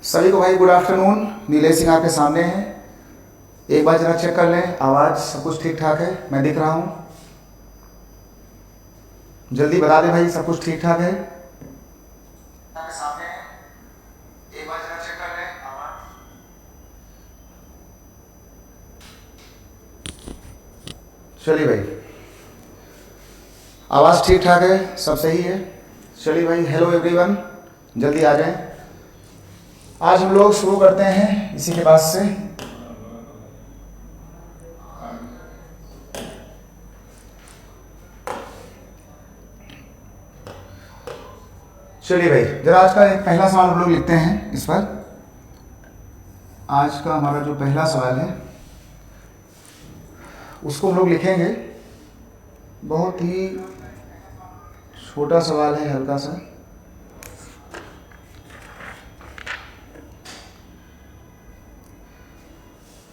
सभी को भाई गुड आफ्टरनून। नीलेश सिंह आपके सामने हैं। एक बार जरा चेक कर लें, आवाज़ सब कुछ ठीक ठाक है? मैं दिख रहा हूँ? जल्दी बता दें भाई, सब कुछ ठीक ठाक है? आपके सामने है, एक बार जरा चेक कर लें आवाज़। चलिए भाई, आवाज़ ठीक ठाक है, सब सही है। चलिए भाई, हेलो एवरीवन, जल्दी आ जाएं। आज हम लोग शुरू करते हैं इसी के बाद से। चलिए भाई, जरा आज का एक पहला सवाल हम लोग लिखते हैं इस पर। आज का हमारा जो पहला सवाल है उसको हम लोग लिखेंगे। बहुत ही छोटा सवाल है, हल्का सा।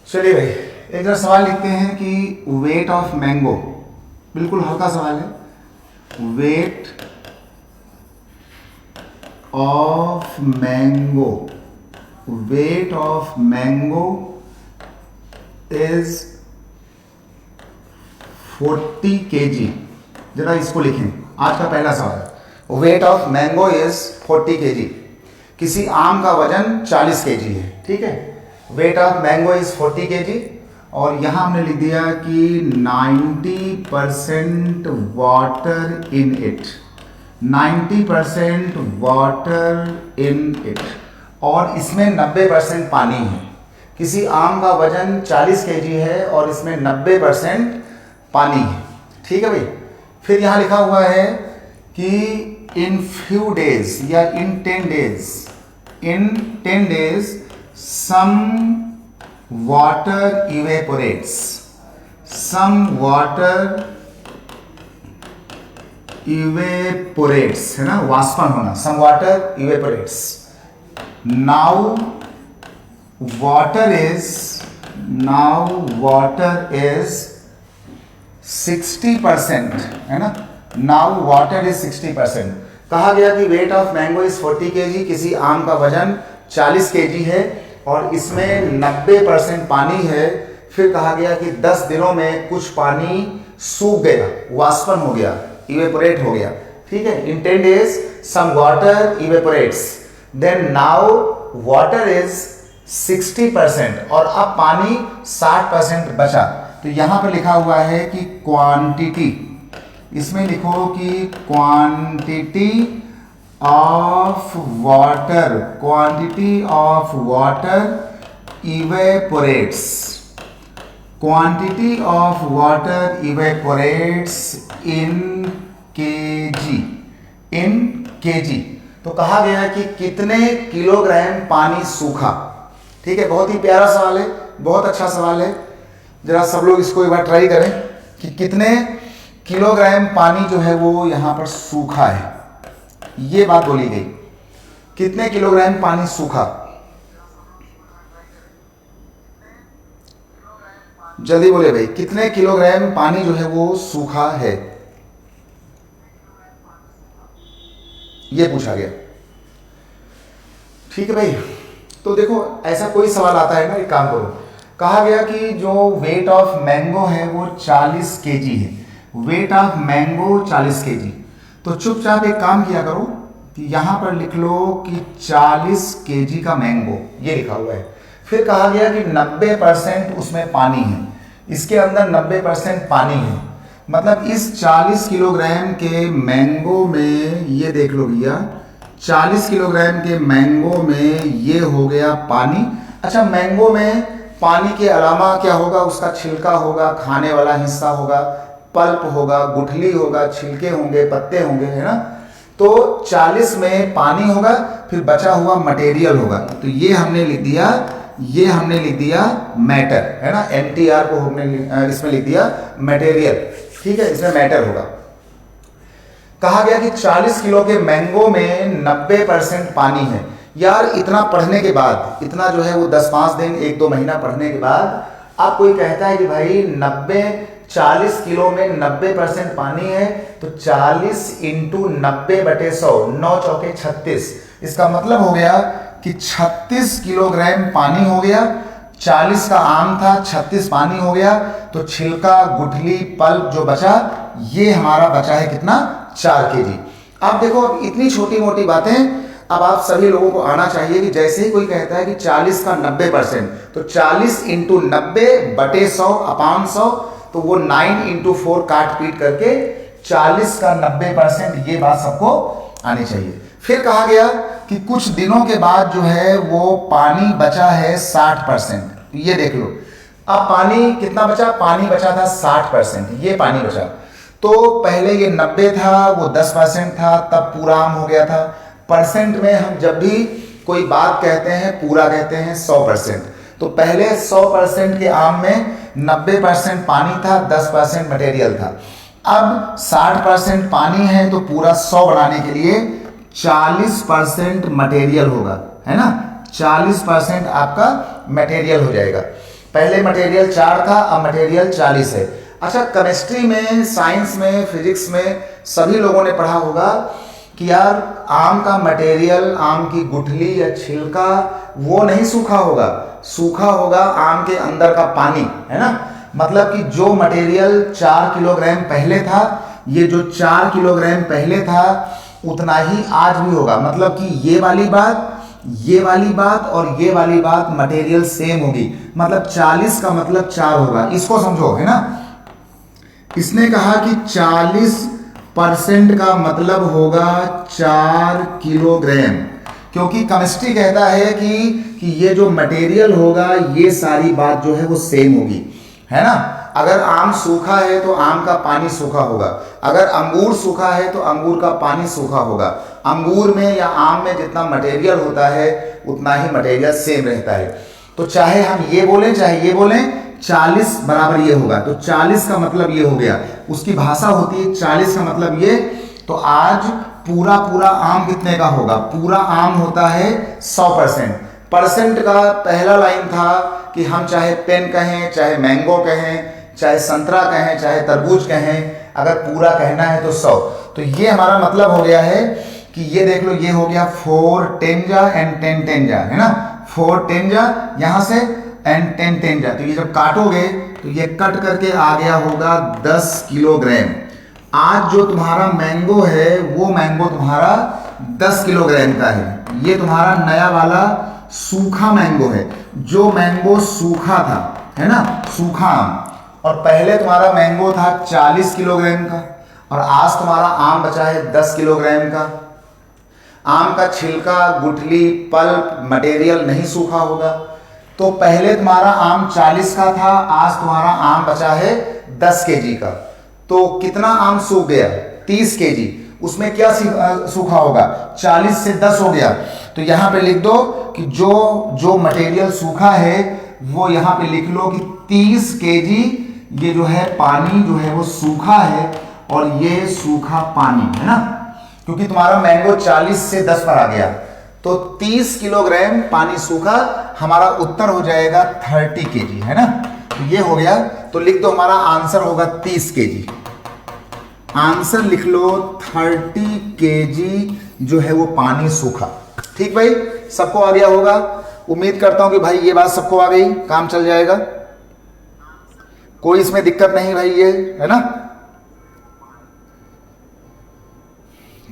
चलिए भाई, एक जरा सवाल लिखते हैं कि वेट ऑफ मैंगो, बिल्कुल हल्का सवाल है। Weight of mango, weight of mango is 40 kg। जरा इसको लिखें, आज का पहला सवाल। Weight of mango is 40 kg। किसी आम का वजन 40 kg है, ठीक है। Weight of mango is 40 kg और यहां हमने लिख दिया कि 90% water in it, 90% water in it, और इसमें 90% पानी है। किसी आम का वजन 40 kg है और इसमें 90% पानी है, ठीक है भाई। फिर यहां लिखा हुआ है कि इन फ्यू डेज या इन 10 डेज, इन 10 days some water evaporates, some water evaporates, है ना, वाष्पन होना, some water evaporates। now water is 60%, है ना। now water is 60%। कहा गया कि weight of mango is 40 kg, किसी आम का वजन 40 kg है और इसमें 90% पानी है। फिर कहा गया कि 10 दिनों में कुछ पानी सूख गया, वाष्पन हो गया, इवेपोरेट हो गया, ठीक है। इन 10 days some water evaporates, then now water is 60% और अब पानी 60% बचा। तो यहां पर लिखा हुआ है कि क्वांटिटी, इसमें लिखो कि quantity of water, quantity of water evaporates, quantity of water evaporates in KG, in KG. तो कहा गया कि कितने किलोग्राम पानी सूखा, ठीक है। बहुत ही प्यारा सवाल है, बहुत अच्छा सवाल है। जरा सब लोग इसको एक बार ट्राई करें कि कितने किलोग्राम पानी जो है वो यहां पर सूखा है। ये बात बोली गई, कितने किलोग्राम पानी सूखा। जल्दी बोले भाई, कितने किलोग्राम पानी जो है वो सूखा है, ये पूछा गया, ठीक है भाई। तो देखो, ऐसा कोई सवाल आता है ना, एक काम करो। कहा गया कि जो वेट ऑफ मैंगो है वो 40 kg है, वेट ऑफ मैंगो 40 kg। तो चुपचाप एक काम किया करो कि यहां पर लिख लो कि 40 kg का मैंगो, ये लिखा हुआ है। फिर कहा गया कि 90% उसमें पानी है, इसके अंदर 90% पानी है। मतलब इस 40 किलोग्राम के मैंगो में, ये देख लो भैया, 40 किलोग्राम के मैंगो में ये हो गया पानी। अच्छा, मैंगो में पानी के अलावा क्या होगा? उसका छिलका होगा, खाने वाला हिस्सा होगा, पल्प होगा, गुठली होगा, छिलके होंगे, पत्ते होंगे, है ना। तो 40 में पानी होगा, फिर बचा हुआ मटेरियल होगा। तो ये हमने लिख दिया, ये हमने लिख दिया मैटर, है ना। NTR को हमने इसमें लिख दिया मटेरियल, ठीक है, इसमें मैटर होगा। कहा गया कि 40 किलो के मैंगो में 90% पानी है। यार, इतना पढ़ने के बाद, इतना जो है वो 10-5 दिन, 1-2 महीना पढ़ने के बाद आप कोई कहता है कि भाई 40 किलो में 90% पानी है, तो 40 × 90/100, 9 चौके 36। इसका मतलब हो गया कि 36 किलोग्राम पानी हो गया, 40 का आम था, 36 पानी हो गया, तो छिलका, गुठली, पल्प जो बचा, ये हमारा बचा है कितना, 4 केजी। अब देखो, अब इतनी छोटी मोटी बातें अब आप सभी लोगों को आना चाहिए कि जैसे ही कोई कहता है कि 40 का 90%, तो 40 इंटू 90/100 तो वो 9 इंटू 4 काट पीट करके 40 का 90%, ये बात सबको आनी चाहिए। फिर कहा गया कि कुछ दिनों के बाद जो है वो पानी बचा है 60%। ये देख लो, अब पानी कितना बचा, पानी बचा था 60%, ये पानी बचा। तो पहले ये 90 था, वो 10% था, तब पूरा आम हो गया था। परसेंट में हम जब भी कोई बात कहते हैं, पूरा कहते हैं 100%। तो पहले 100% के आम में 90% पानी था, 10% मटेरियल था। अब 60% पानी है, तो पूरा 100 बनाने के लिए 40% मटेरियल होगा, है ना। 40% आपका मटेरियल हो जाएगा। पहले मटेरियल 4 था, अब मटेरियल 40 है। अच्छा, केमिस्ट्री में, साइंस में, फिजिक्स में सभी लोगों ने पढ़ा होगा कि यार आम का मटेरियल, आम की गुठली या छिलका वो नहीं सूखा होगा, सूखा होगा आम के अंदर का पानी, है ना। मतलब कि जो मटेरियल 4 किलोग्राम पहले था, ये जो 4 किलोग्राम पहले था उतना ही आज भी होगा। मतलब कि ये वाली बात, ये वाली बात और ये वाली बात मटेरियल सेम होगी। मतलब 40 का मतलब 4 होगा, इसको समझो, है ना। इसने कहा कि 40% का मतलब होगा 4 किलोग्राम, क्योंकि केमिस्ट्री कहता है कि ये जो मटेरियल होगा, ये सारी बात जो है वो सेम होगी, है ना। अगर आम सूखा है तो आम का पानी सूखा होगा, अगर अंगूर सूखा है तो अंगूर का पानी सूखा होगा। अंगूर में या आम में जितना मटेरियल होता है उतना ही मटेरियल सेम रहता है। तो चाहे हम ये बोलें चाहे ये बोलें, 40 बराबर ये होगा, तो 40 का मतलब ये हो गया। उसकी भाषा होती है 40 का मतलब ये। तो आज पूरा पूरा आम कितने का होगा, पूरा आम होता है 100%। परसेंट का पहला लाइन था कि हम चाहे पेन कहें, चाहे मैंगो कहें, चाहे संतरा कहें, चाहे तरबूज कहें, अगर पूरा कहना है तो 100। तो ये हमारा मतलब हो गया है कि ये देख लो, ये हो गया 4 10 जा एंड 10 10 जा, है ना। 4 10 जा यहाँ से एंड 10 10 जा, तो ये जब काटोगे तो ये कट करके आ गया होगा 10 किलोग्राम। आज जो तुम्हारा मैंगो है वो मैंगो तुम्हारा 10 किलोग्राम का है। ये तुम्हारा नया वाला सूखा मैंगो है, जो मैंगो सूखा था, है ना, सूखा आम। और पहले तुम्हारा मैंगो था 40 किलोग्राम का, और आज तुम्हारा आम बचा है 10 किलोग्राम का। आम का छिलका, गुठली, पल्प, मटेरियल नहीं सूखा होगा। तो पहले तुम्हारा आम 40 का था, आज तुम्हारा आम बचा है 10 केजी का। तो कितना आम सूख गया, 30 केजी। उसमें क्या सूखा होगा, 40 से 10 हो गया। तो यहाँ पे लिख दो कि जो मटेरियल सूखा है वो यहाँ पे लिख लो कि 30 केजी ये जो है पानी जो है वो सूखा है, और ये सूखा पानी है ना, क्योंकि तुम्हारा मैंगो 40 से 10 पर आ गया। तो 30 किलोग्राम पानी सूखा, हमारा उत्तर हो जाएगा 30 केजी, है ना। तो ये हो गया। तो लिख दो, हमारा आंसर होगा 30 केजी। आंसर लिख लो 30 केजी जो है वो पानी सूखा। ठीक भाई, सबको आ गया होगा। उम्मीद करता हूं कि भाई ये बात सबको आ गई, काम चल जाएगा, कोई इसमें दिक्कत नहीं भाई, ये है ना।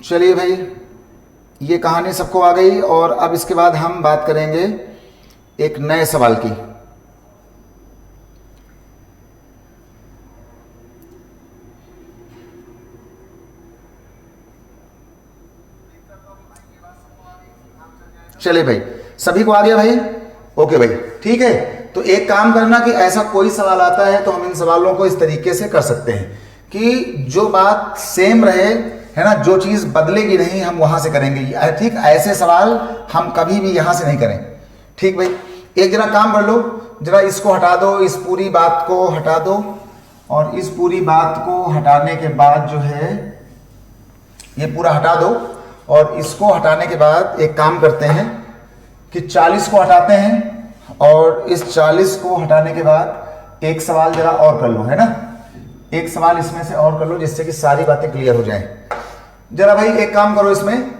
चलिए भाई, ये कहानी सबको आ गई। और अब इसके बाद हम बात करेंगे एक नए सवाल की। चलिए भाई, सभी को आ गया भाई, ओके भाई, ठीक है। तो एक काम करना कि ऐसा कोई सवाल आता है तो हम इन सवालों को इस तरीके से कर सकते हैं कि जो बात सेम रहे, है ना, जो चीज बदलेगी नहीं, हम वहां से करेंगे। ठीक, ऐसे सवाल हम कभी भी यहां से नहीं करें। ठीक भाई, एक जरा काम कर लो, जरा इसको हटा दो, इस पूरी बात को हटा दो, और इस पूरी बात को हटाने के बाद जो है ये पूरा हटा दो। और इसको हटाने के बाद एक काम करते हैं कि 40 को हटाते हैं, और इस 40 को हटाने के बाद एक सवाल जरा और कर लो, है ना। एक सवाल इसमें से और कर लो, जिससे कि सारी बातें क्लियर हो जाएं। जरा भाई एक काम करो इसमें,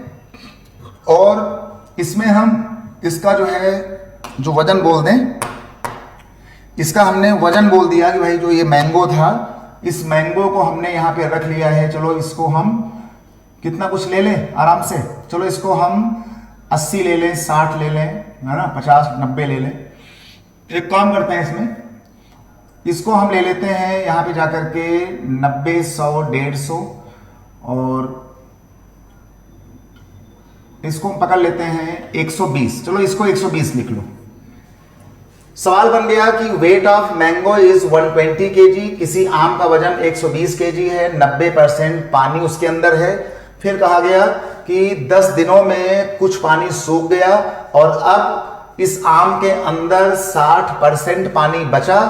और इसमें हम इसका जो है जो वजन बोल दें, इसका हमने वजन बोल दिया कि भाई जो ये मैंगो था, इस मैंगो को हमने यहाँ पे रख लिया है। चलो इसको हम कितना कुछ ले लें आराम से, चलो इसको हम 80 ले लें, 60 ले लें, है ना, 50 90 ले लें। एक काम करते हैं, इसमें इसको हम ले लेते हैं यहाँ पे जाकर के 90 100 150 और इसको हम पकड़ लेते हैं 120। चलो इसको 120 लिख लो। सवाल बन गया कि weight of mango is 120 KG, किसी आम का वजन 120 केजी है, 90% पानी उसके अंदर है। फिर कहा गया कि 10 दिनों में कुछ पानी सूख गया और अब इस आम के अंदर 60% पानी बचा,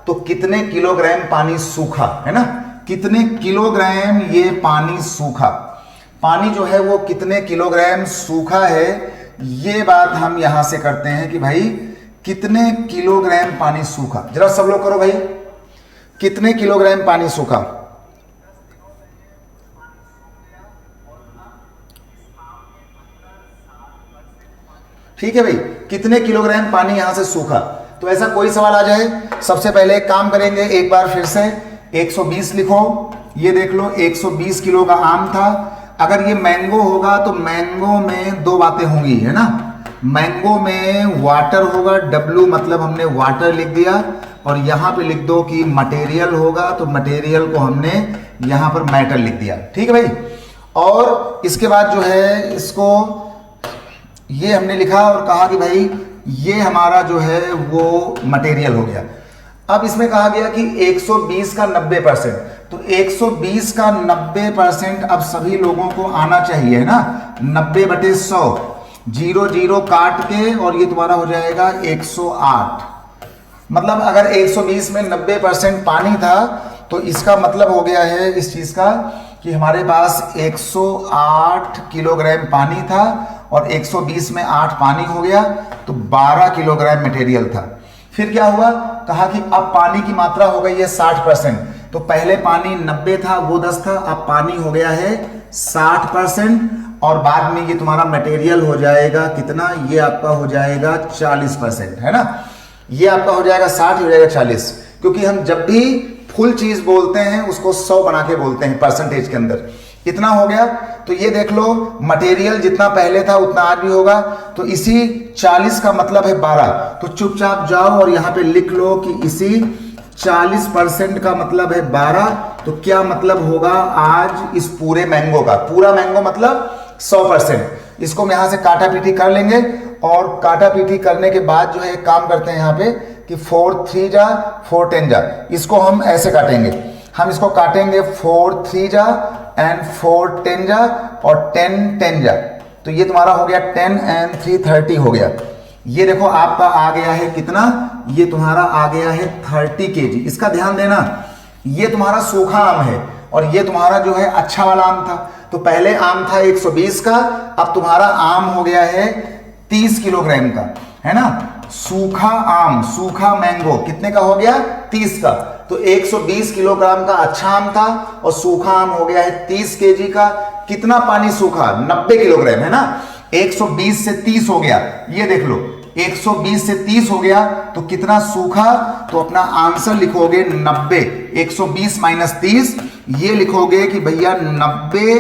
तो कितने किलोग्राम पानी सूखा, है ना, कितने किलोग्राम ये पानी सूखा, पानी जो है वो कितने किलोग्राम सूखा है। ये बात हम यहां से करते हैं कि भाई कितने किलोग्राम पानी सूखा। जरा सब लोग करो भाई, कितने किलोग्राम पानी सूखा। ठीक है भाई, कितने किलोग्राम पानी यहां से सूखा। तो ऐसा कोई सवाल आ जाए, सबसे पहले एक काम करेंगे, एक बार फिर से 120 लिखो। ये देख लो 120 किलो का आम था। अगर ये मैंगो होगा तो मैंगो में दो बातें होंगी, है ना, मैंगो में वाटर होगा, W मतलब हमने वाटर लिख दिया, और यहां पे लिख दो कि मटेरियल होगा, तो मटेरियल को हमने यहां पर मैटर लिख दिया। ठीक है भाई, और इसके बाद जो है इसको ये हमने लिखा और कहा कि भाई ये हमारा जो है वो मटेरियल हो गया। अब इसमें कहा गया कि 120 का 90%, तो 120 का 90% अब सभी लोगों को आना चाहिए, है ना, 90/100, 0 0 काट के, और ये तुम्हारा हो जाएगा 108। मतलब अगर 120 में 90% पानी था तो इसका मतलब हो गया है इस चीज का कि हमारे पास 108 किलोग्राम पानी था और 120 में 8 पानी हो गया, तो 12 किलोग्राम मटेरियल था। फिर क्या हुआ, कहा कि अब पानी की मात्रा हो गई है 60%। तो पहले पानी 90 था, वो 10 था, अब पानी हो गया है 60%, और बाद में ये तुम्हारा मटेरियल हो जाएगा कितना, ये आपका हो जाएगा 40%, है ना, ये आपका हो जाएगा 60, हो जाएगा 40, क्योंकि हम जब भी फुल चीज बोलते हैं उसको 100 बना के बोलते हैं परसेंटेज के अंदर। इतना हो गया, तो ये देख लो मटेरियल जितना पहले था उतना आज भी होगा, तो इसी 40 का मतलब है 12, तो चुपचाप जाओ और यहां पे लिख लो कि इसी 40% का मतलब है 12, तो क्या मतलब होगा आज इस पूरे मैंगो का, पूरा मैंगो मतलब 100%। इसको हम यहां से काटा पीटी कर लेंगे, और काटा पीटी करने के बाद जो है एक काम करते हैं यहाँ पे कि 4 3 जा 4 10 जा, इसको हम ऐसे काटेंगे, हम इसको काटेंगे 4 3 जा एंड 4 10 जा और 10 10 जा, तो ये तुम्हारा हो गया 10 एंड 3 30 हो गया। ये देखो आपका आ गया है कितना, ये तुम्हारा आ गया है 30 केजी। इसका ध्यान देना, ये तुम्हारा सूखा आम है और ये तुम्हारा जो है अच्छा वाला आम था। तो पहले आम था 120 का, अब तुम्हारा आम हो गया है 30 किलोग्राम का, है ना। सूखा आम, सूखा मैंगो कितने का हो गया, 30 का। तो 120 किलोग्राम का अच्छा आम था और सूखा आम हो गया है 30 केजी का। कितना पानी सूखा, 90 किलोग्राम, है ना। 120 से 30 हो गया, ये देख लो 120 से 30 हो गया, तो कितना सूखा, तो अपना आंसर लिखोगे 90, 120 माइनस 30, ये लिखोगे कि भैया 90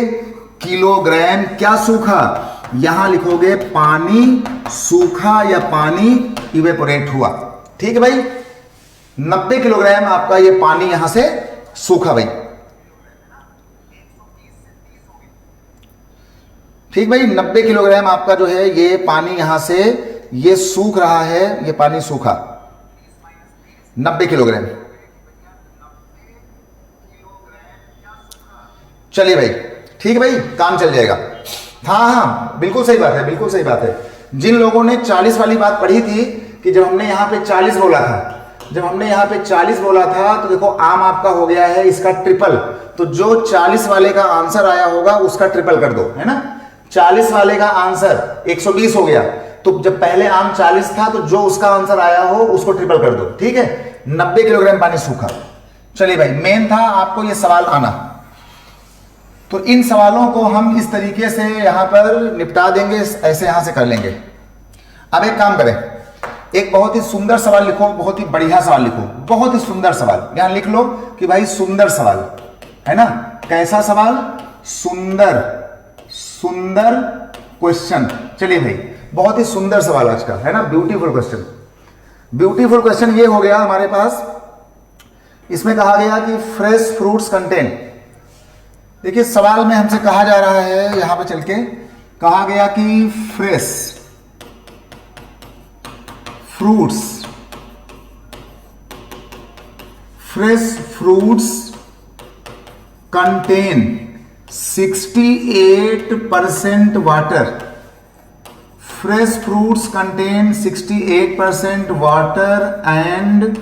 किलोग्राम क्या सूखा, यहां लिखोगे पानी सूखा या पानी इवेपोरेट हुआ। ठीक है भाई, 90 किलोग्राम आपका ये पानी यहां से सूखा भाई। ठीक भाई, 90 किलोग्राम आपका जो है ये पानी यहां से ये सूख रहा है, ये पानी सूखा 90 किलोग्राम। चलिए भाई, ठीक है भाई, काम चल जाएगा। हाँ हाँ, बिल्कुल सही बात है, बिल्कुल सही बात है। जिन लोगों ने 40 वाली बात पढ़ी थी कि जब हमने यहां पे 40 बोला था, जब हमने यहां पे 40 बोला था, तो देखो आम आपका हो गया है इसका ट्रिपल, तो जो 40 वाले का आंसर आया होगा उसका ट्रिपल कर दो, है ना। 40 वाले का आंसर 120 हो गया, तो जब पहले आम 40 था तो जो उसका आंसर आया हो उसको ट्रिपल कर दो। ठीक है, 90 किलोग्राम पानी सूखा। चलिए भाई, मेन था आपको ये सवाल आना, तो इन सवालों को हम इस तरीके से यहां पर निपटा देंगे, ऐसे यहां से कर लेंगे। अब एक काम करें, एक बहुत ही सुंदर सवाल लिखो, बहुत ही बढ़िया सवाल लिखो, बहुत ही सुंदर सवाल यहां लिख लो कि भाई सुंदर सवाल है ना। कैसा सवाल? सुंदर, सुंदर क्वेश्चन। चलिए भाई, बहुत ही सुंदर सवाल आज का है ना, ब्यूटीफुल क्वेश्चन। ब्यूटीफुल क्वेश्चन ये हो गया हमारे पास, इसमें कहा गया कि फ्रेश फ्रूट्स कंटेन। देखिए सवाल में हमसे कहा जा रहा है, यहां पे चल के कहा गया कि fresh fruits contain 68% water. Fresh fruits contain 68% water and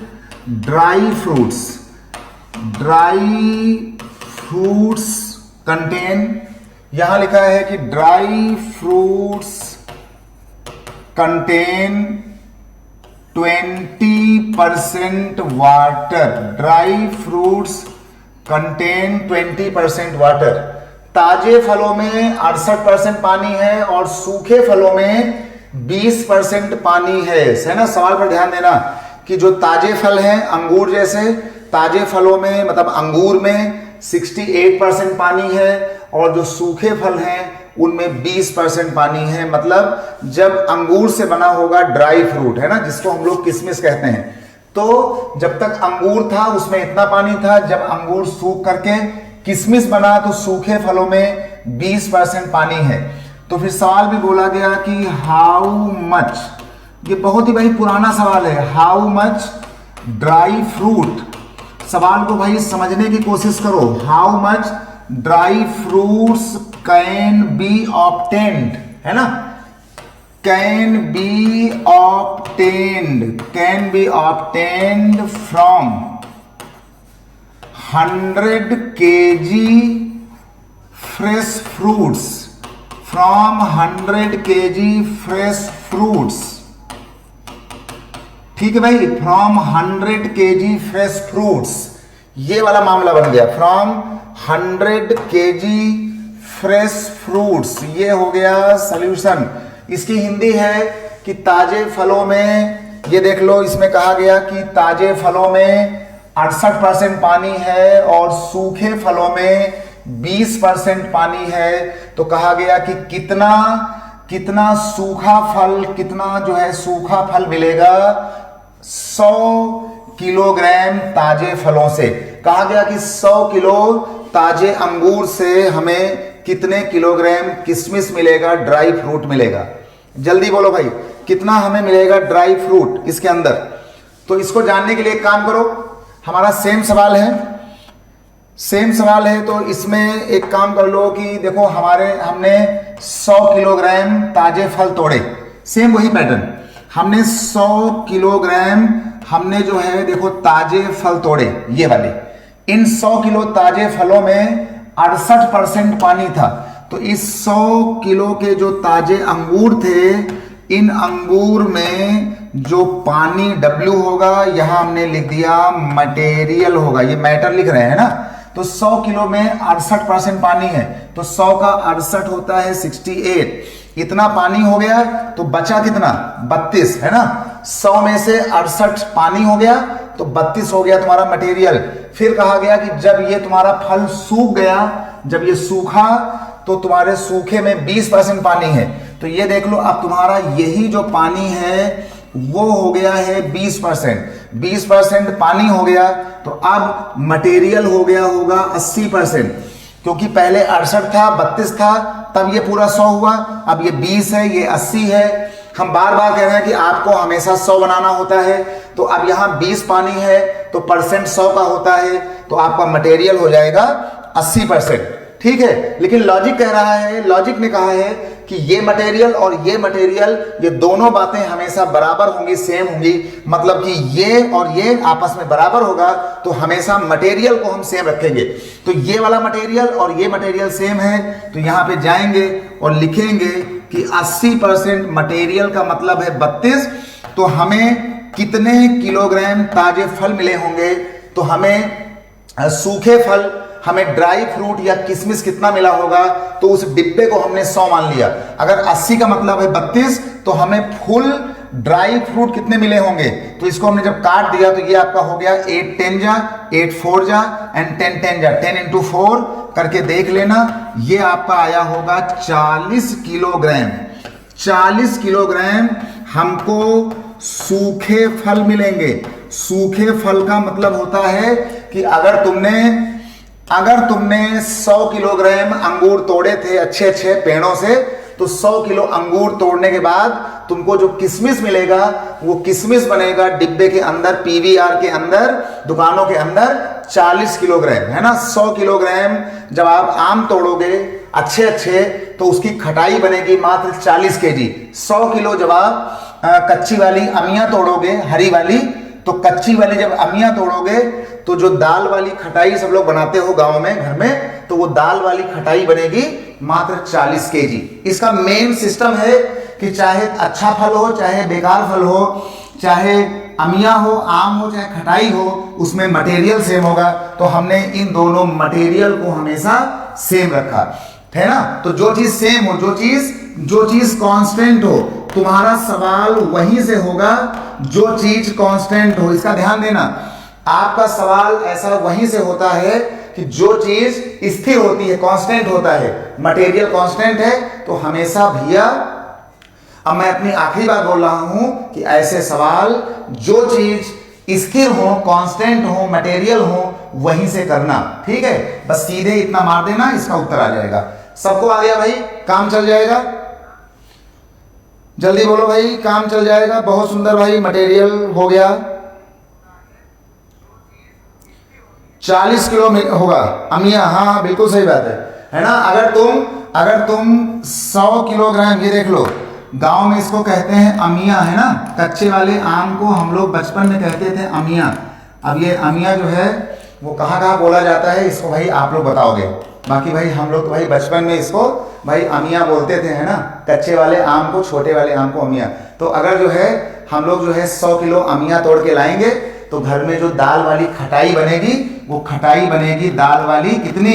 dry fruits contain, यहां लिखा है कि dry fruits contain 20% water. Dry fruits contain 20% water. ताजे फलों में 68% पानी है और सूखे फलों में 20% पानी है ना। सवाल पर ध्यान देना कि जो ताजे फल हैं अंगूर जैसे, ताजे फलों में मतलब अंगूर में 68% पानी है और जो सूखे फल हैं उनमें 20% पानी है। मतलब जब अंगूर से बना होगा ड्राई फ्रूट है ना, जिसको हम लोग किशमिश कहते हैं, तो जब तक अंगूर था उसमें इतना पानी था, जब अंगूर सूख करके किशमिश बना तो सूखे फलों में 20% पानी है। तो फिर सवाल भी बोला गया कि हाउ मच, ये बहुत ही भाई पुराना सवाल है, हाउ मच ड्राई फ्रूट। सवाल को भाई समझने की कोशिश करो, how much dry fruits can be obtained, है ना, can be obtained from 100 kg fresh fruits, from 100 kg fresh fruits. ठीक है भाई, फ्रॉम 100 kg फ्रेश फ्रूट्स, ये वाला मामला बन गया। फ्रॉम 100 kg फ्रेश फ्रूट्स, ये हो गया सॉल्यूशन। इसकी हिंदी है कि ताजे फलों में, ये देख लो इसमें कहा गया कि ताजे फलों में 68% पानी है और सूखे फलों में 20% पानी है। तो कहा गया कि कितना सूखा फल, कितना जो है सूखा फल मिलेगा 100 किलोग्राम ताजे फलों से। कहा गया कि 100 किलो ताजे अंगूर से हमें कितने किलोग्राम किशमिश मिलेगा, ड्राई फ्रूट मिलेगा। जल्दी बोलो भाई, कितना हमें मिलेगा ड्राई फ्रूट इसके अंदर। तो इसको जानने के लिए एक काम करो, हमारा सेम सवाल है तो इसमें एक काम कर लो कि देखो हमने 100 किलोग्राम ताजे फल तोड़े, सेम वही पैटर्न, हमने 100 किलोग्राम हमने जो है देखो ताजे फल तोड़े, ये वाले। इन 100 किलो ताजे फलों में 68% पानी था। तो इस 100 किलो के जो ताजे अंगूर थे, इन अंगूर में जो पानी W होगा, यहां हमने लिख दिया मटेरियल होगा, ये मैटर लिख रहे हैं ना। तो 100 किलो में 68% पानी है, तो 100 का 68 होता है 68। इतना पानी हो गया तो बचा कितना, 32 है ना। 100 में से 68 पानी हो गया तो 32 हो गया तुम्हारा मटेरियल। फिर कहा गया कि जब ये तुम्हारा फल सूख गया, जब ये सूखा तो तुम्हारे सूखे में 20% पानी है। तो ये देख लो, अब तुम्हारा यही जो पानी है वो हो गया है 20%। 20% पानी हो गया तो अब मटेरियल हो गया होगा 80%, क्योंकि पहले 68 था, 32 था, तब ये पूरा 100 हुआ। अब ये 20 है, ये 80 है। हम बार बार कह रहे हैं कि आपको हमेशा 100 बनाना होता है। तो अब यहां 20 पानी है तो परसेंट 100 का होता है, तो आपका मटेरियल हो जाएगा 80%। ठीक है, लेकिन लॉजिक कह रहा है, लॉजिक ने कहा है कि ये मटेरियल और ये मटेरियल, ये दोनों बातें हमेशा बराबर होंगी, सेम होंगी। मतलब कि ये और ये आपस में बराबर होगा तो हमेशा मटेरियल को हम सेम रखेंगे। तो ये वाला मटेरियल और ये मटेरियल सेम है, तो यहां पे जाएंगे और लिखेंगे कि 80% मटेरियल का मतलब है 32। तो हमें कितने किलोग्राम ताजे फल मिले होंगे, तो हमें सूखे फल हमें ड्राई फ्रूट या किशमिश कितना मिला होगा, तो उस डिब्बे को हमने 100 मान लिया। अगर 80 का मतलब है 32, तो हमें फुल ड्राई फ्रूट कितने मिले होंगे, तो इसको हमने जब काट दिया तो ये आपका हो गया 8 10 जा, 8 4 जा एंड 10 10 जा, 10 इंटू 4 करके देख लेना, ये आपका आया होगा 40 किलोग्राम। 40 किलोग्राम हमको सूखे फल मिलेंगे। सूखे फल का मतलब होता है कि अगर तुमने 100 किलोग्राम अंगूर तोड़े थे अच्छे अच्छे पेड़ों से, तो 100 किलो अंगूर तोड़ने के बाद तुमको जो किशमिश मिलेगा वो किशमिश बनेगा डिब्बे के अंदर, पीवीआर के अंदर, दुकानों के अंदर 40 किलोग्राम, है ना। 100 किलोग्राम जब आप आम तोड़ोगे अच्छे अच्छे, तो उसकी खटाई बनेगी मात्र 40 केजी। 100 किलो जब आप कच्ची वाली अमियां तोड़ोगे, हरी वाली, तो कच्ची वाली जब अमियां तोड़ोगे तो जो दाल वाली खटाई सब लोग बनाते हो गांव में घर में, तो वो दाल वाली खटाई बनेगी मात्र 40 केजी। इसका मेन सिस्टम है कि चाहे अच्छा फल हो चाहे बेकार फल हो, चाहे अमिया हो, आम हो, चाहे खटाई हो, उसमें मटेरियल सेम होगा। तो हमने इन दोनों मटेरियल को हमेशा सेम रखा है ना। तो जो चीज सेम हो, जो चीज कांस्टेंट हो, तुम्हारा सवाल वहीं से होगा जो चीज कांस्टेंट हो। इसका ध्यान देना, आपका सवाल ऐसा वहीं से होता है कि जो चीज स्थिर होती है, कांस्टेंट होता है, मटेरियल कांस्टेंट है, तो हमेशा भैया, अब मैं अपनी आखिरी बात बोल रहा हूं कि ऐसे सवाल जो चीज स्थिर हो, कांस्टेंट हो, मटेरियल हो, वहीं से करना। ठीक है, बस सीधे इतना मार देना, इसका उत्तर आ जाएगा। सबको आ गया भाई, काम चल जाएगा। जल्दी बोलो भाई, काम चल जाएगा। बहुत सुंदर भाई, मटेरियल हो गया। 40 किलो में होगा अमिया, हाँ बिल्कुल सही बात है ना। अगर तुम 100 किलोग्राम, ये देख लो, गांव में इसको कहते हैं अमिया, है ना। कच्चे वाले आम को हम लोग बचपन में कहते थे अमिया। अब ये अमिया जो है वो कहाँ कहाँ बोला जाता है, इसको भाई आप लोग बताओगे। बाकी भाई हम लोग तो भाई बचपन में इसको भाई अमिया बोलते थे, है ना। कच्चे वाले आम को, छोटे वाले आम को अमिया। तो अगर जो है हम लोग जो है 100 किलो अमिया तोड़ के लाएंगे, तो घर में जो दाल वाली खटाई बनेगी, वो खटाई बनेगी दाल वाली कितनी,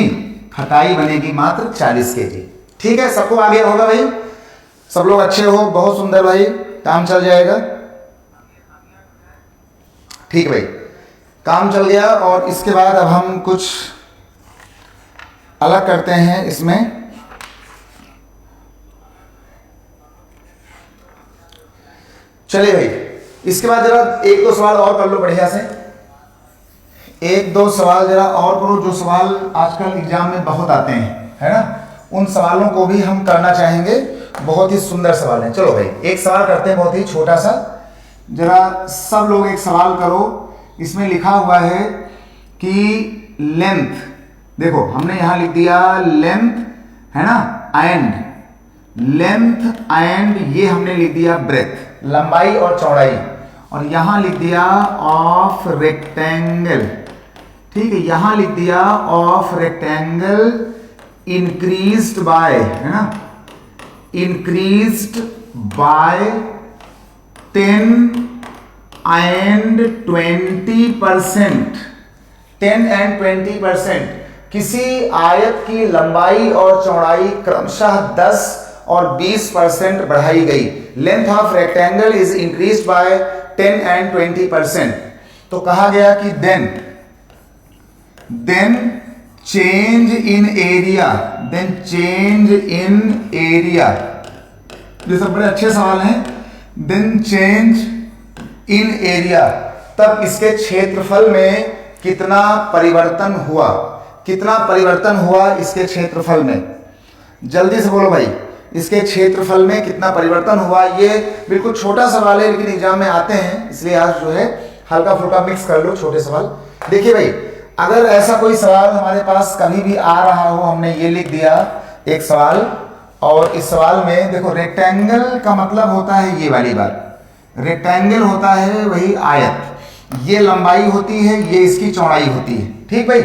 खटाई बनेगी मात्र 40 केजी। ठीक है, सबको आ गया होगा भाई, सब लोग अच्छे हो, बहुत सुंदर भाई, काम चल जाएगा। ठीक भाई, काम चल गया। और इसके बाद अब हम कुछ अलग करते हैं इसमें। चलिए भाई, इसके बाद जरा 1-2 सवाल और कर लो बढ़िया से। 1-2 सवाल जरा और करो, जो सवाल आजकल एग्जाम में बहुत आते हैं, है ना, उन सवालों को भी हम करना चाहेंगे। बहुत ही सुंदर सवाल है। चलो भाई, एक सवाल करते हैं बहुत ही छोटा सा। जरा सब लोग एक सवाल करो। इसमें लिखा हुआ है कि लेंथ, देखो हमने यहां लिख दिया लेंथ, है ना, एंड लेंथ एंड ये हमने लिख दिया ब्रेथ, लंबाई और चौड़ाई, और यहां लिख दिया ऑफ रेक्टेंगल। ठीक है, यहां लिख दिया ऑफ रेक्टेंगल इंक्रीज्ड बाय, है ना, इंक्रीज्ड बाय 10 and 20%। 10 and 20%। किसी आयत की लंबाई और चौड़ाई क्रमशः 10 और 20% बढ़ाई गई। Length of rectangle is increase by 10 and 20%। तो कहा गया कि then change in area, then change in area, ये सब बड़े अच्छे सवाल हैं। देन चेंज इन एरिया, तब इसके क्षेत्रफल में कितना परिवर्तन हुआ, कितना परिवर्तन हुआ इसके क्षेत्रफल में। जल्दी से बोलो भाई, इसके क्षेत्रफल में कितना परिवर्तन हुआ। ये बिल्कुल छोटा सवाल है, लेकिन एग्जाम में आते हैं, इसलिए आज जो है हल्का फुल्का मिक्स कर लो छोटे सवाल। देखिए भाई, अगर ऐसा कोई सवाल हमारे पास कभी भी आ रहा हो, हमने ये लिख दिया एक सवाल, और इस सवाल में देखो रेक्टेंगल का मतलब होता है ये वाली बात, रेक्टेंगल होता है वही आयत, ये लंबाई होती है, ये इसकी चौड़ाई होती है। ठीक भाई,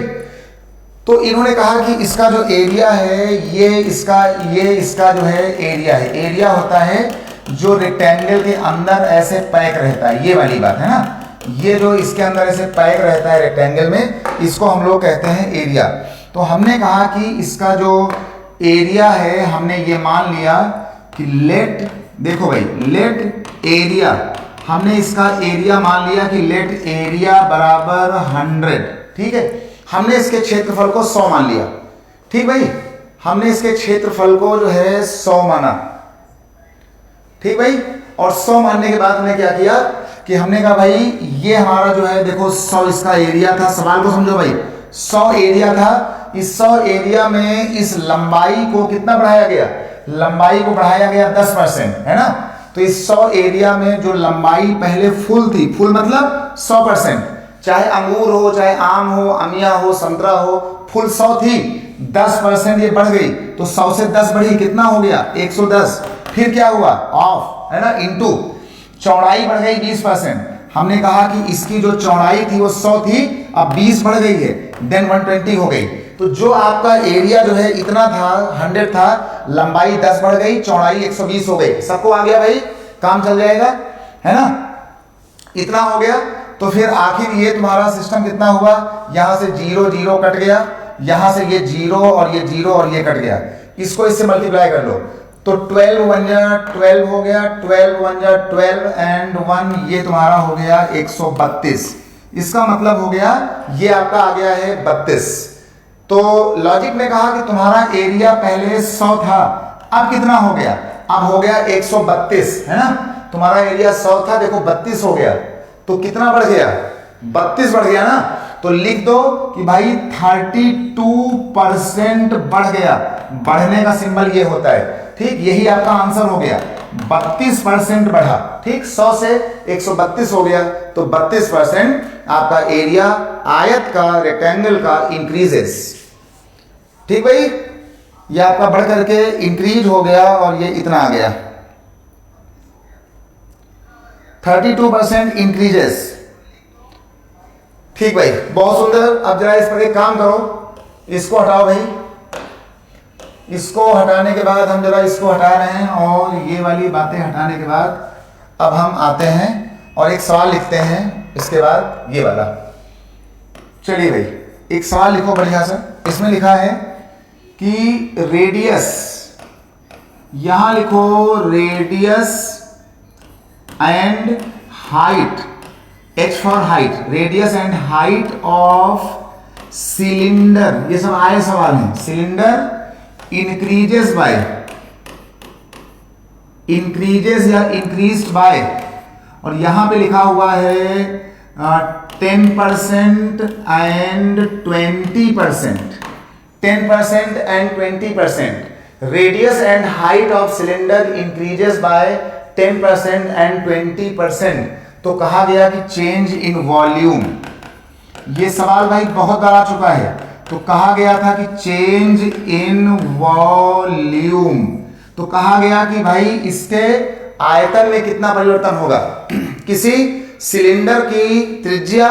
तो इन्होंने कहा कि इसका जो एरिया है, ये इसका जो है एरिया है, एरिया होता है जो रेक्टेंगल के अंदर ऐसे पैक रहता है, ये वाली बात है ना, ये जो इसके अंदर ऐसे पैक रहता है रेक्टेंगल में, इसको हम लोग कहते हैं एरिया। तो हमने कहा कि इसका जो एरिया है, हमने ये मान लिया कि लेट, देखो भाई, लेट एरिया, हमने इसका एरिया मान लिया कि लेट एरिया बराबर 100, ठीक है। हमने इसके क्षेत्रफल को 100 मान लिया, ठीक भाई, हमने इसके क्षेत्रफल को जो है 100 माना, ठीक भाई। और 100 मानने के बाद हमने क्या किया कि हमने कहा भाई ये हमारा जो है, देखो 100 इसका एरिया था, सवाल को समझो भाई, 100 एरिया था, इस 100 एरिया में इस लंबाई को कितना बढ़ाया गया, लंबाई को बढ़ाया गया 10%, है ना। तो इस 100 एरिया में जो लंबाई पहले फुल थी, फुल मतलब 100%, चाहे अंगूर हो, चाहे आम हो, अमिया हो, संतरा हो, फुल 100 थी, 10% ये बढ़ गई, तो 100 से 10 बढ़ी, कितना हो गया 110। फिर क्या हुआ, ऑफ, है ना, इनटू चौड़ाई बढ़ गई 20%। हमने कहा कि इसकी जो चौड़ाई थी वो 100 थी, अब 20 बढ़ गई है, देन 120 हो गई। तो जो आपका एरिया जो है इतना था, 100 था, लंबाई 10 बढ़ गई, चौड़ाई 120 हो गई। सबको आ गया भाई, काम चल जाएगा, है ना, इतना हो गया। तो फिर आखिर ये तुम्हारा सिस्टम कितना हुआ, यहां से 0 0 कट गया, यहां से ये 0 और ये 0 और ये कट गया, इसको इससे मल्टीप्लाई कर लो, तो 12 1 जा 12 हो गया, 12 1 जा 12 एंड 1, ये तुम्हारा हो गया 132। इसका मतलब हो गया ये आपका आ गया है 32। तो लॉजिक ने कहा कि तुम्हारा एरिया पहले 100 था, अब कितना हो गया, अब हो गया 132, है ना। तुम्हारा एरिया 100 था, देखो 32 हो गया, तो कितना बढ़ गया, 32 बढ़ गया ना। तो लिख दो कि भाई 32% बढ़ गया, बढ़ने का सिंबल ये होता है, ठीक, यही आपका आंसर हो गया, 32% बढ़ा, ठीक, 100 से 132 हो गया, तो 32% आपका एरिया आयत का, रेक्टेंगल का इंक्रीजेस, ठीक भाई। ये आपका बढ़ करके इंक्रीज हो गया और ये इतना आ गया, 32% इंक्रीजेस, ठीक भाई, बहुत सुंदर। अब जरा इस पर एक काम करो, इसको हटाओ भाई, इसको हटाने के बाद हम जरा इसको हटा रहे हैं, और ये वाली बातें हटाने के बाद अब हम आते हैं और एक सवाल लिखते हैं, इसके बाद ये वाला। चलिए भाई, एक सवाल लिखो बढ़िया सा। इसमें लिखा है कि रेडियस, यहां लिखो radius and height, H for height, radius and height of cylinder, ये सब आए सवाल हैं। सिलेंडर इंक्रीजेस बाय, इंक्रीजेस या इंक्रीज्ड बाय, और यहां पे लिखा हुआ है 10% and 20%, 10% and 20%। Radius and height of cylinder increases by 10% and 20%। तो कहा गया कि चेंज इन वॉल्यूम, ये सवाल भाई बहुत बार आ चुका है। तो कहा गया था कि चेंज इन वॉल्यूम, तो कहा गया कि भाई इसके आयतन में कितना परिवर्तन होगा। किसी सिलेंडर की त्रिज्या,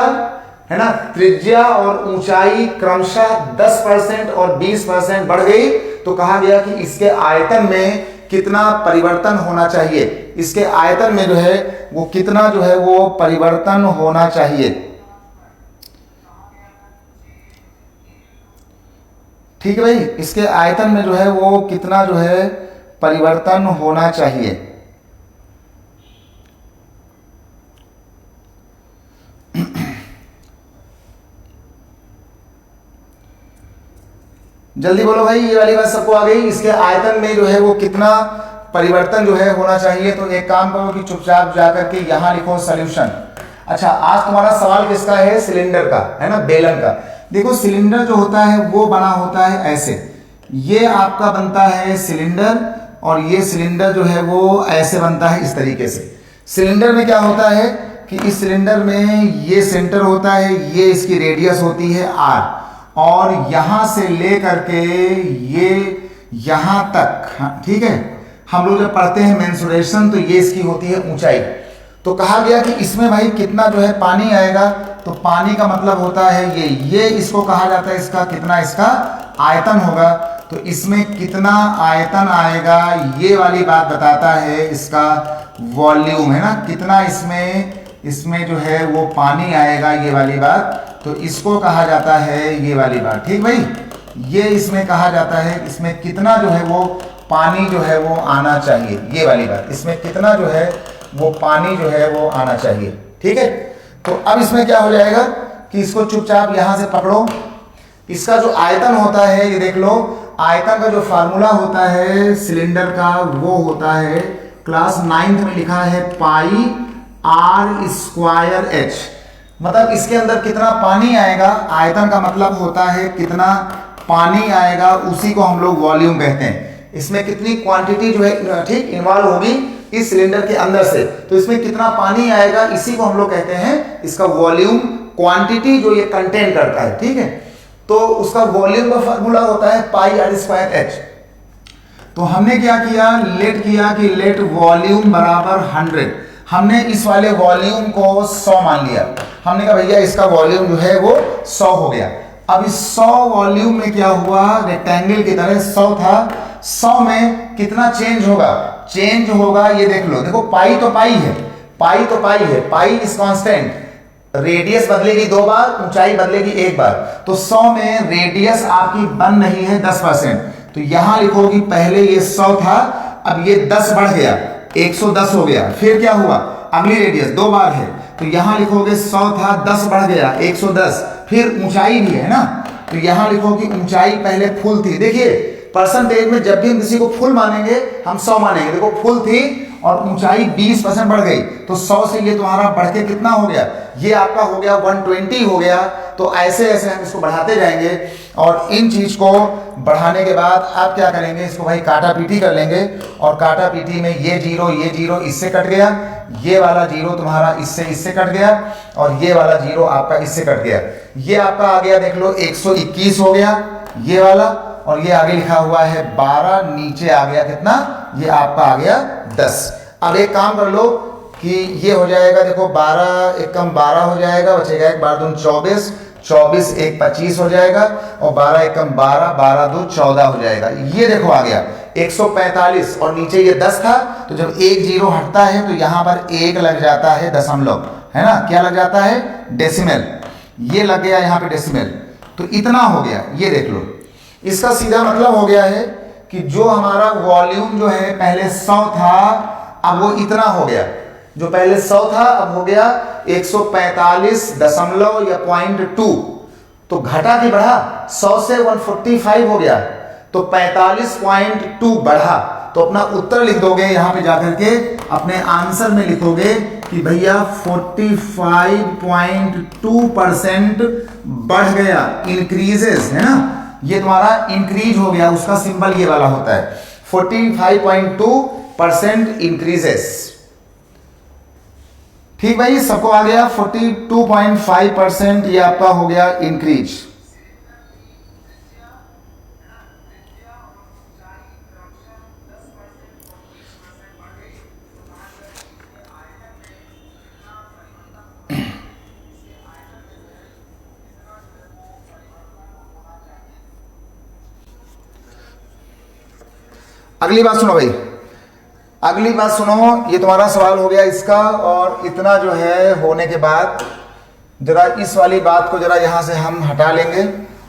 है ना, त्रिज्या और ऊंचाई क्रमशः 10% और 20% बढ़ गई, तो कहा गया कि इसके आयतन में कितना परिवर्तन होना चाहिए, इसके आयतन में जो है वो कितना जो है वो परिवर्तन होना चाहिए, ठीक है भाई, इसके आयतन में जो है वो कितना जो है परिवर्तन होना चाहिए। जल्दी बोलो भाई, ये वाली बात सबको आ गई, इसके आयतन में जो है वो कितना परिवर्तन जो है होना चाहिए। तो एक काम करो कि चुपचाप जाकर के यहां लिखो सॉल्यूशन। अच्छा, आज तुम्हारा सवाल किसका है, सिलेंडर का, है ना, बेलन का। देखो सिलेंडर जो होता है वो बना होता है ऐसे, ये आपका बनता है सिलेंडर, और ये सिलेंडर जो है वो ऐसे बनता है इस तरीके से। सिलेंडर में क्या होता है कि इस सिलेंडर में ये सेंटर होता है, ये इसकी रेडियस होती है r, और यहां से ले करके ये यहां तक, ठीक है, हम लोग जब पढ़ते हैं मेंसुरेशन, तो ये इसकी होती है ऊंचाई। तो कहा गया कि इसमें भाई कितना जो है पानी आएगा, तो पानी का मतलब होता है ये इसको कहा जाता है, इसका कितना, इसका आयतन होगा। तो इसमें कितना आयतन आएगा, ये वाली बात बताता है इसका वॉल्यूम, है ना, कितना इसमें जो है वो पानी आएगा, ये वाली बात, तो इसको कहा जाता है ये वाली बात, ठीक भाई। ये इसमें कहा जाता है, इसमें कितना जो है वो पानी जो है वो आना चाहिए, ये वाली बात, इसमें कितना जो है वो पानी जो है वो आना चाहिए। ठीक है, तो अब इसमें क्या हो जाएगा कि इसको चुपचाप यहां से पकड़ो, इसका जो आयतन होता है ये देख लो, आयतन का जो फार्मूला होता है सिलेंडर का वो होता है, क्लास 9th में लिखा है पाई आर स्क्वायर एच, मतलब इसके अंदर कितना पानी आएगा, आयतन का मतलब होता है कितना पानी आएगा, उसी को हम लोग वॉल्यूम कहते हैं। इसमें कितनी क्वांटिटी जो है ठीक इन्वॉल्व होगी इस सिलेंडर के अंदर से, तो इसमें कितना पानी आएगा इसी को हम लोग कहते हैं इसका वॉल्यूम, क्वांटिटी जो ये कंटेन करता है। ठीक है, तो उसका वॉल्यूम का फार्मूला होता है पाई आर स्क्वायर एच। तो हमने क्या किया, लेट वॉल्यूम बराबर 100, हमने इस वाले वॉल्यूम को 100 मान लिया, हमने कहा भैया इसका वॉल्यूम जो है वो 100 हो गया। अब इस 100 वॉल्यूम में क्या हुआ, रेक्टेंगल की तरह 100 था, 100 में कितना चेंज होगा, चेंज होगा ये देख लो, देखो पाई तो पाई है, पाई इज कांस्टेंट, रेडियस बदलेगी 2 बार, ऊंचाई बदलेगी 1 बार, तो 100 में रेडियस आपकी बन रही है 10%, तो यहां लिखोगी पहले ये 100 था, अब ये 10 बढ़ गया 110 हो गया, फिर क्या हुआ अगली रेडियस 2 बार है, तो यहां लिखोगे 100 था 10 बढ़ गया 110, फिर ऊंचाई भी है ना, तो यहां लिखोगे ऊंचाई पहले फुल थी, देखिए परसेंटेज में जब भी हम किसी को फुल मानेंगे हम 100 मानेंगे, देखो फुल थी और ऊंचाई 20% बढ़ गई, तो 100 से ये तुम्हारा बढ़ के कितना हो गया, ये आपका हो गया 120 हो गया। तो ऐसे ऐसे हम इसको बढ़ाते जाएंगे, और इन चीज को बढ़ाने के बाद आप क्या करेंगे, इसको भाई काटा पीटी कर लेंगे, और काटा पीटी में ये जीरो इससे कट गया, ये वाला जीरो तुम्हारा इससे कट गया, और ये वाला जीरो आपका इससे कट गया, ये आपका आ गया देख लो 121 हो गया ये वाला, और ये आगे लिखा हुआ है 12, नीचे आ गया कितना, ये आपका आ गया 10। अब एक काम कर लो कि ये हो जाएगा, देखो 12 एक कम 12 हो जाएगा, बचेगा 1 12 दूनी 24, 24 1 25 हो जाएगा, और 12 एक कम 12, 12 2 14 हो जाएगा, ये देखो आ गया 145, और नीचे ये 10 था, तो जब एक जीरो हटता है तो यहाँ पर 1 लग जाता है दशमलव, है ना, क्या लग जाता है डेसिमल, ये लग गया यहाँ पे डेसिमल, तो इतना हो गया, ये देख लो। इसका सीधा मतलब हो गया है कि जो हमारा वॉल्यूम जो है पहले 100 था, अब वो इतना हो गया, जो पहले 100 था अब हो गया 145 दशमलव या 0.2, तो घटा कि बढ़ा, 100 से 145 हो गया, तो 45.2 बढ़ा, तो अपना उत्तर लिख दोगे यहां पे जाकर के, अपने आंसर में लिखोगे कि भैया 45.2% बढ़ गया, इंक्रीजेस है ना, ये तुम्हारा इंक्रीज हो गया, उसका सिंबल ये वाला होता है 45.2% इंक्रीजेस। ठीक भाई, सबको आ गया 42.5%, ये आपका हो गया इंक्रीज। अगली बात सुनो भाई, अगली बात सुनो, ये तुम्हारा सवाल हो गया इसका, और इतना जो है होने के बाद जरा इस वाली बात को जरा यहाँ से हम हटा लेंगे,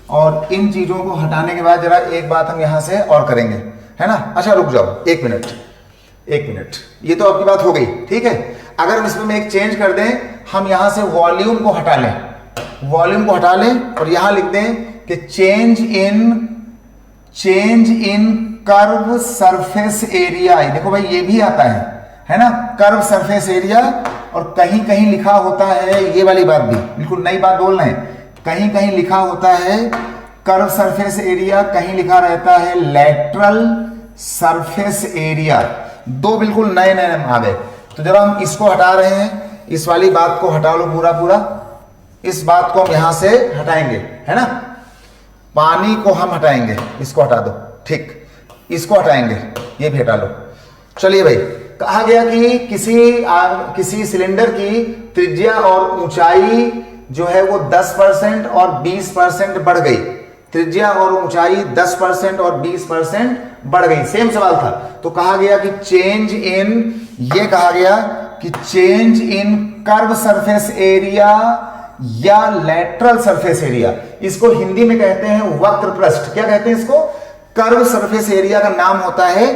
और इन चीज़ों को हटाने के बाद जरा एक बात हम यहाँ से और करेंगे, है ना। अच्छा रुक जाओ 1 मिनट, ये तो आपकी बात हो गई, ठीक है। अगर हम इसमें एक चेंज कर दें, हम यहाँ से वॉल्यूम को हटा लें, और यहाँ लिख दें कि change in curve surface area, देखो भाई ये भी आता है ना, कर्व सरफेस एरिया, और कहीं कहीं लिखा होता है, ये वाली बात भी बिल्कुल नई बात बोल रहे हैं, कहीं कहीं लिखा होता है कर्व सरफेस एरिया, कहीं लिखा रहता है लेटरल सरफेस एरिया, दो बिल्कुल नए नाम आ गए। तो जब हम इसको हटा रहे हैं, इस वाली बात को हटा लो पूरा, इस बात को हम यहां से हटाएंगे, है ना, पानी को हम हटाएंगे, इसको हटा दो, ठीक, इसको हटाएंगे, ये भी हटा लो। चलिए भाई, कहा गया कि किसी सिलेंडर की त्रिज्या और ऊंचाई जो है वो 10% और 20% बढ़ गई, त्रिज्या और ऊंचाई 10% और 20% बढ़ गई, सेम सवाल था। तो कहा गया कि change in curve surface area या लेटरल सरफेस एरिया। इसको हिंदी में कहते हैं वक्र पृष्ठ। क्या कहते हैं इसको? कर्व सरफेस एरिया का नाम होता है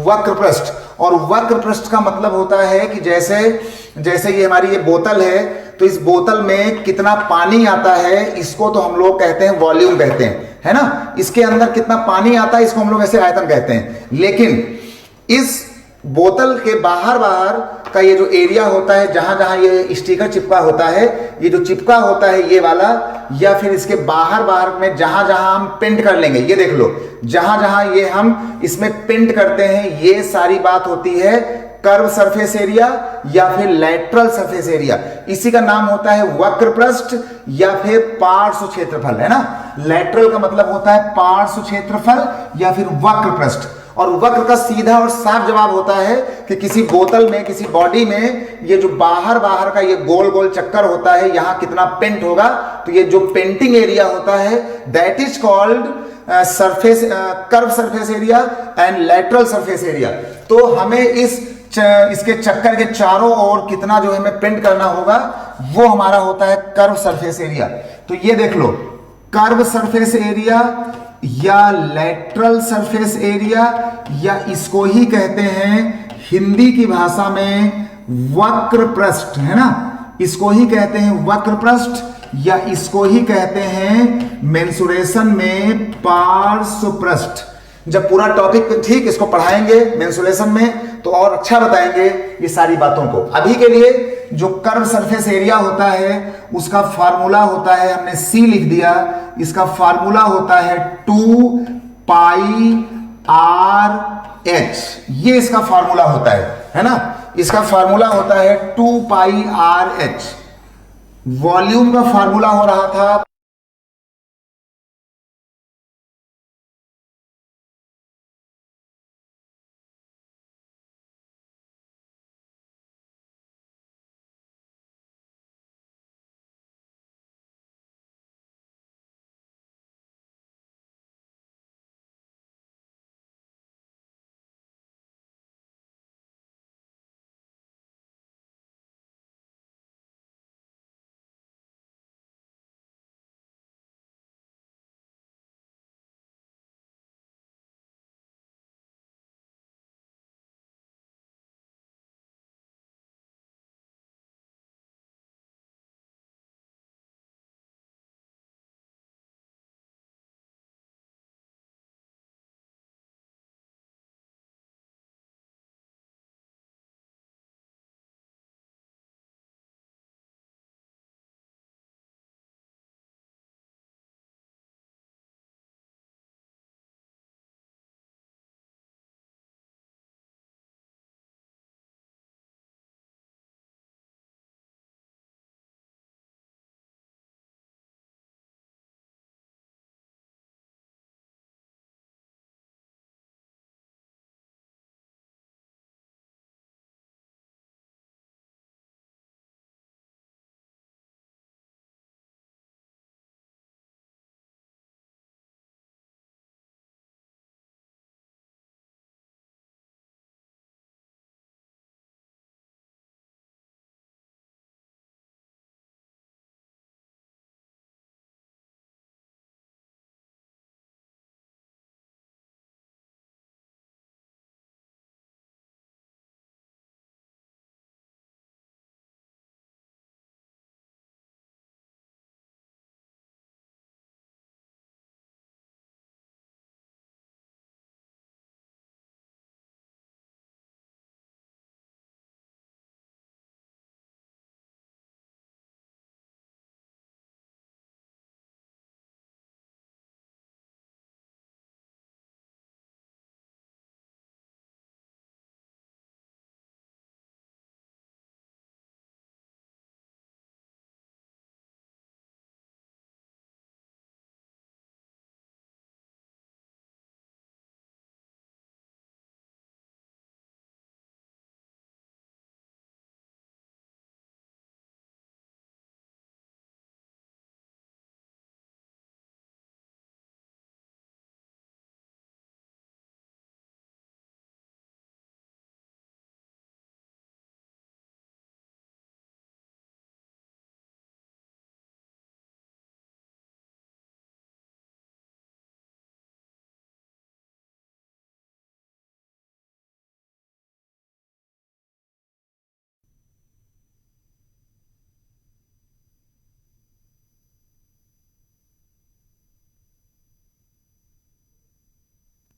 वक्र पृष्ठ। और वक्र पृष्ठ का मतलब होता है कि जैसे जैसे ये हमारी ये बोतल है, तो इस बोतल में कितना पानी आता है, इसको तो हम लोग कहते हैं वॉल्यूम कहते हैं, है ना। इसके अंदर कितना पानी आता है, इसको हम लोग ऐसे आयतन कहते हैं। लेकिन इस बोतल के बाहर बाहर का ये जो एरिया होता है, जहां जहां ये स्टिकर चिपका होता है, ये जो चिपका होता है ये वाला, या फिर इसके बाहर बाहर में जहां जहां हम पेंट कर लेंगे, ये देख लो, जहां जहां ये हम इसमें पेंट करते हैं, ये सारी बात होती है कर्व सरफेस एरिया या फिर लेटरल सरफेस एरिया। इसी का नाम होता है वक्र पृष्ठ या फिर पार्श्व क्षेत्रफल, है ना। लेटरल का मतलब होता है पार्श्व क्षेत्रफल या फिर वक्र पृष्ठ। और वक्र का सीधा और साफ जवाब होता है कि किसी बोतल में, किसी बॉडी में, ये जो बाहर बाहर का ये गोल गोल चक्कर होता है, यहां कितना पेंट होगा, तो ये जो पेंटिंग एरिया होता है, that is called surface curve surface area and lateral surface area. तो हमें इसके चक्कर के चारों ओर कितना जो हमें पेंट करना होगा, वो हमारा होता है कर्व सरफेस एरिया। तो ये देख लो, कर्व सरफेस एरिया या लेटरल सरफेस एरिया, या इसको ही कहते हैं हिंदी की भाषा में वक्र पृष्ठ, है ना। इसको ही कहते हैं वक्र पृष्ठ, या इसको ही कहते हैं मेंसुरेशन में पार्श्व पृष्ठ। जब पूरा टॉपिक ठीक इसको पढ़ाएंगे मेंसुरेशन में, तो और अच्छा बताएंगे ये सारी बातों को। अभी के लिए जो कर्व सरफेस एरिया होता है उसका फार्मूला होता है, हमने सी लिख दिया, इसका फार्मूला होता है 2 पाई RH। ये इसका फार्मूला होता है ना। इसका फार्मूला होता है 2 पाई RH। वॉल्यूम का फार्मूला हो रहा था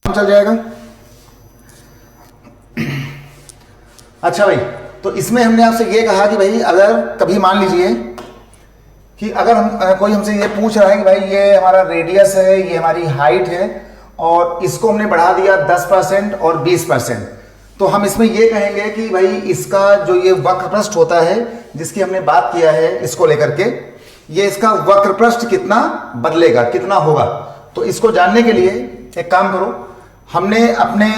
चल जाएगा। अच्छा भाई, तो इसमें हमने आपसे ये कहा कि भाई अगर कभी मान लीजिए कि अगर हम कोई हमसे ये पूछ रहा है कि भाई ये हमारा रेडियस है, ये हमारी हाइट है और इसको हमने बढ़ा दिया 10% और 20%, तो हम इसमें ये कहेंगे कि भाई इसका जो ये वक्रपृष्ठ होता है जिसकी हमने बात किया है इसको लेकर के, ये इसका वक्रपृष्ठ कितना बदलेगा, कितना होगा। तो इसको जानने के लिए एक काम करो, हमने अपने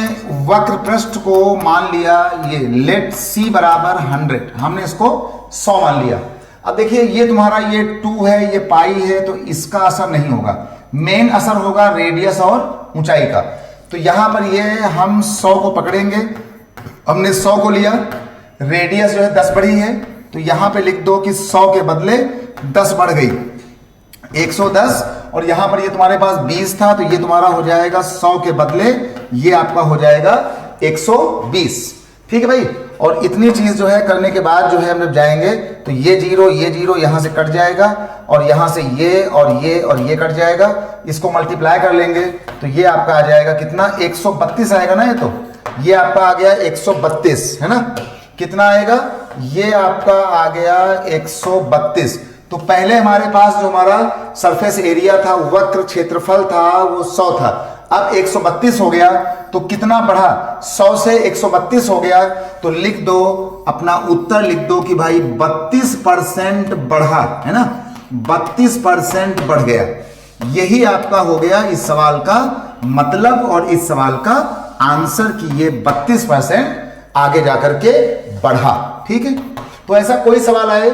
वक्रपृष्ठ को मान लिया ये लेट सी बराबर 100, हमने इसको 100 मान लिया। अब देखिए ये तुम्हारा ये 2 है, ये पाई है, तो इसका असर नहीं होगा, मेन असर होगा रेडियस और ऊंचाई का। तो यहां पर ये हम 100 को पकड़ेंगे, हमने 100 को लिया, रेडियस जो है 10 बढ़ी है, तो यहां पे लिख दो कि 100 के बदले 10 बढ़ गई 110, और यहां पर ये तुम्हारे पास 20 था, तो ये तुम्हारा हो जाएगा 100 के बदले ये आपका हो जाएगा 120। ठीक है भाई, और इतनी चीज जो है करने के बाद जो है हम जब जाएंगे तो ये जीरो यहां से कट जाएगा, और यहां से ये और ये कट जाएगा, इसको मल्टीप्लाई कर लेंगे तो ये आपका आ जाएगा कितना, 132 आएगा ना। ये तो ये आपका आ गया 132, है ना। कितना आएगा, ये आपका आ गया 132। तो पहले हमारे पास जो हमारा सरफेस एरिया था, वक्र क्षेत्रफल था, वो 100 था, अब 132 हो गया। तो कितना बढ़ा, 100 से 132 हो गया, तो लिख दो अपना उत्तर, लिख दो कि भाई 32% बढ़ा, है ना, 32% बढ़ गया। यही आपका हो गया इस सवाल का मतलब और इस सवाल का आंसर कि ये 32% आगे जाकर के बढ़ा। ठीक है, तो ऐसा कोई सवाल आए,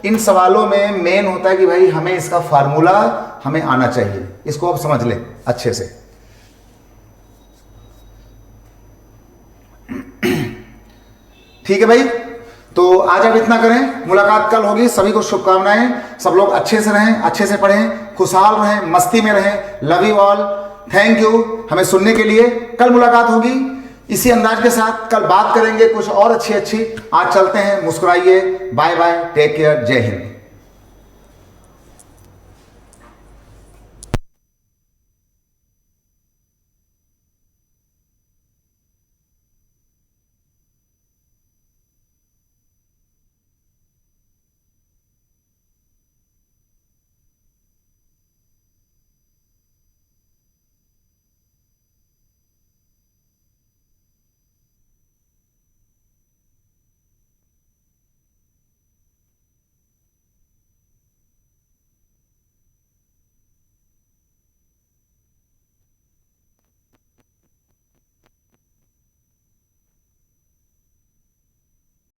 इन सवालों में मेन होता है कि भाई हमें इसका फार्मूला हमें आना चाहिए, इसको आप समझ लें अच्छे से। ठीक है भाई, तो आज अब इतना करें, मुलाकात कल होगी। सभी को शुभकामनाएं, सब लोग अच्छे से रहें, अच्छे से पढ़ें, खुशहाल रहें, मस्ती में रहें। Love you all, thank you हमें सुनने के लिए। कल मुलाकात होगी इसी अंदाज के साथ, कल बात करेंगे कुछ और अच्छी। आज चलते हैं, मुस्कुराइए, बाय बाय, टेक केयर, जय हिंद।